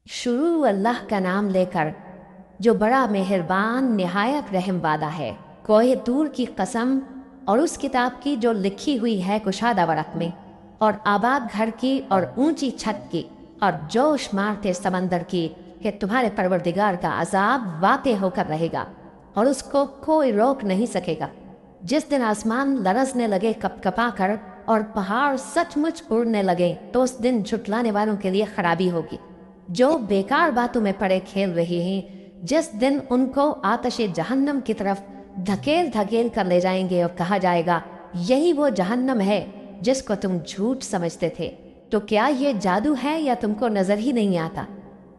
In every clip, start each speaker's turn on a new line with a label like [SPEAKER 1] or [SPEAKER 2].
[SPEAKER 1] शुरू अल्लाह का नाम लेकर जो बड़ा मेहरबान निहायत रहम वाला है। कोहे दूर की कसम और उस किताब की जो लिखी हुई है कुशादा वरक में, और आबाद घर की और ऊंची छत की, और जोश मारते समंदर की कि तुम्हारे परवरदिगार का अजाब वाक़े होकर रहेगा और उसको कोई रोक नहीं सकेगा। जिस दिन आसमान लरजने लगे कपकपा कर और पहाड़ सचमुच उड़ने लगे, तो उस दिन झुटलाने वालों के लिए खराबी होगी जो बेकार बातों में पड़े खेल रहे हैं। जिस दिन उनको आतशे जहन्नम की तरफ धकेल धकेल कर ले जाएंगे और कहा जाएगा, यही वो जहन्नम है जिसको तुम झूठ समझते थे। तो क्या ये जादू है या तुमको नजर ही नहीं आता?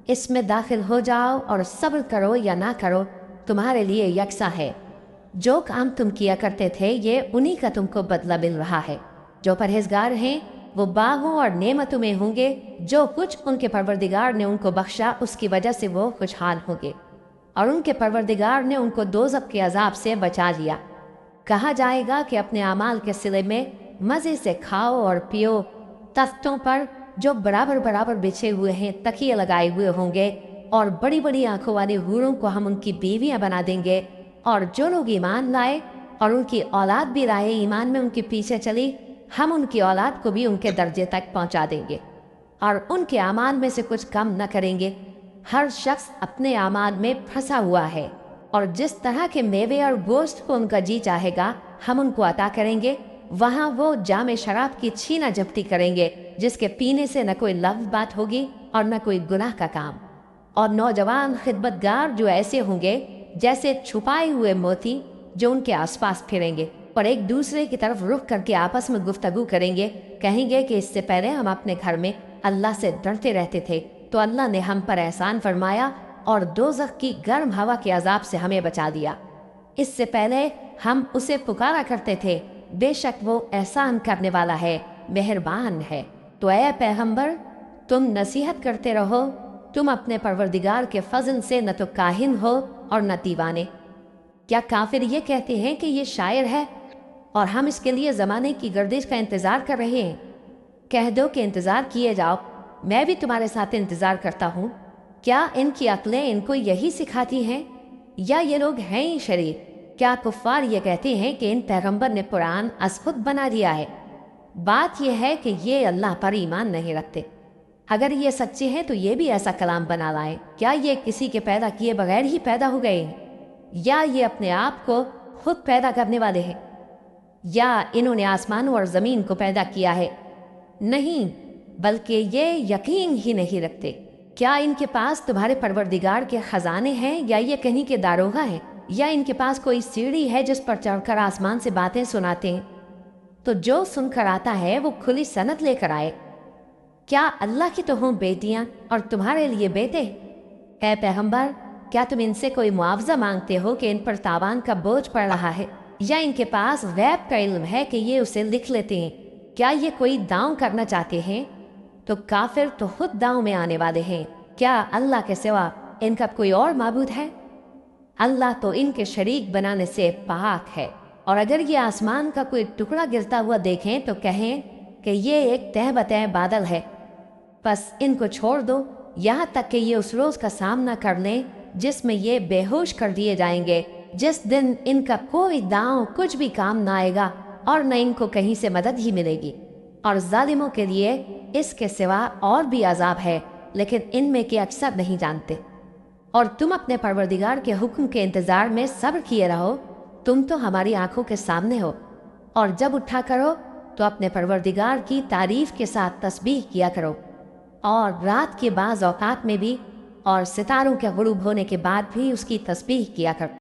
[SPEAKER 1] इसमें दाखिल हो जाओ और सब्र करो या ना करो, तुम्हारे लिए यकसा है। जो काम तुम किया करते थे ये उन्हीं का तुमको बदला मिल रहा है। जो परहेजगार हैं वो बागों और नेमतों में होंगे। जो कुछ उनके परवरदिगार ने उनको बख्शा उसकी वजह से वो खुशहाल होंगे, और उनके परवरदिगार ने उनको दोज़ख के अजाब से बचा लिया। कहा जाएगा कि अपने अमाल के सिले में मज़े से खाओ और पियो। तख्तों पर जो बराबर बराबर बिछे हुए हैं तकिए लगाए हुए होंगे, और बड़ी बड़ी आंखों वाले हूरों को हम उनकी बीवियां बना देंगे। और जो लोग ईमान लाए और उनकी औलाद भी लाए, ईमान में उनके पीछे चली, हम उनकी औलाद को भी उनके दर्जे तक पहुंचा देंगे और उनके अमाल में से कुछ कम न करेंगे। हर शख्स अपने अमाल में फंसा हुआ है, और जिस तरह के मेवे और गोश्त को उनका जी चाहेगा हम उनको अता करेंगे। वहाँ वो जामे शराब की छीना झपटी करेंगे जिसके पीने से न कोई लफ्ज़ बात होगी और न कोई गुनाह का काम। और नौजवान खिदमतगार जो ऐसे होंगे जैसे छुपाए हुए मोती जो उनके आसपास फिरेंगे और एक दूसरे की तरफ रुख करके आपस में गुफ्तगू करेंगे। कहेंगे कि इससे पहले हम अपने घर में अल्लाह से डरते रहते थे, तो अल्लाह ने हम पर एहसान फरमाया और दोज़ख की गर्म हवा के अजाब से हमें बचा दिया। इससे पहले हम उसे पुकारा करते थे, बेशक वो एहसान करने वाला है, मेहरबान है। तो ऐ पैगंबर, तुम नसीहत करते रहो। तुम अपने परवरदिगार के फजल से न तो काहिन हो और न दीवाने। क्या काफिर ये कहते हैं कि ये शायर है और हम इसके लिए ज़माने की गर्दिश का इंतज़ार कर रहे हैं? कह दो कि इंतज़ार किए जाओ, मैं भी तुम्हारे साथ इंतज़ार करता हूँ। क्या इनकी अक्लें इनको यही सिखाती हैं या ये लोग हैं ही शरीर? क्या कुफ़ार ये कहते हैं कि इन पैगंबर ने कुरान असखुद बना दिया है? बात यह है कि ये अल्लाह पर ईमान नहीं रखते। अगर ये सच्चे हैं तो ये भी ऐसा कलाम बना लाए। क्या ये किसी के पैदा किए बगैर ही पैदा हो गए हैं, या ये अपने आप को खुद पैदा करने वाले हैं, या इन्होंने आसमानों और ज़मीन को पैदा किया है? नहीं, बल्कि ये यकीन ही नहीं रखते। क्या इनके पास तुम्हारे परवरदिगार के ख़जाने हैं, या ये कहीं के दारोगा हैं, या इनके पास कोई सीढ़ी है जिस पर चढ़कर आसमान से बातें सुनाते हैं? तो जो सुनकर आता है वो खुली सनद लेकर आए। क्या अल्लाह की तो हों बेटियां और तुम्हारे लिए बेटे? ऐ पैगंबर, क्या तुम इनसे कोई मुआवजा मांगते हो कि इन पर तावान का बोझ पड़ रहा है, या इनके पास गैब का इल्म है कि ये उसे लिख लेते हैं? क्या ये कोई दांव करना चाहते हैं? तो काफिर तो खुद दांव में आने वाले हैं। क्या अल्लाह के सिवा इनका कोई और माबूद है? अल्लाह तो इनके शरीक बनाने से पाक है। और अगर ये आसमान का कोई टुकड़ा गिरता हुआ देखें तो कहें कि ये एक तह बतह बादल है। बस इनको छोड़ दो यहाँ तक कि ये उस रोज़ का सामना कर लें जिसमें ये बेहोश कर दिए जाएंगे, जिस दिन इनका कोई दांव कुछ भी काम ना आएगा और न इनको कहीं से मदद ही मिलेगी। और जालिमों के लिए इसके सिवा और भी अजाब है, लेकिन इनमें के अक्सर नहीं जानते। और तुम अपने परवरदिगार के हुक्म के इंतज़ार में सब्र किए रहो। तुम तो हमारी आंखों के सामने हो, और जब उठा करो तो अपने परवरदिगार की तारीफ के साथ तस्बीह किया करो, और रात के बाज़ औकात में भी और सितारों के गुरूब होने के बाद भी उसकी तस्बीह किया करो।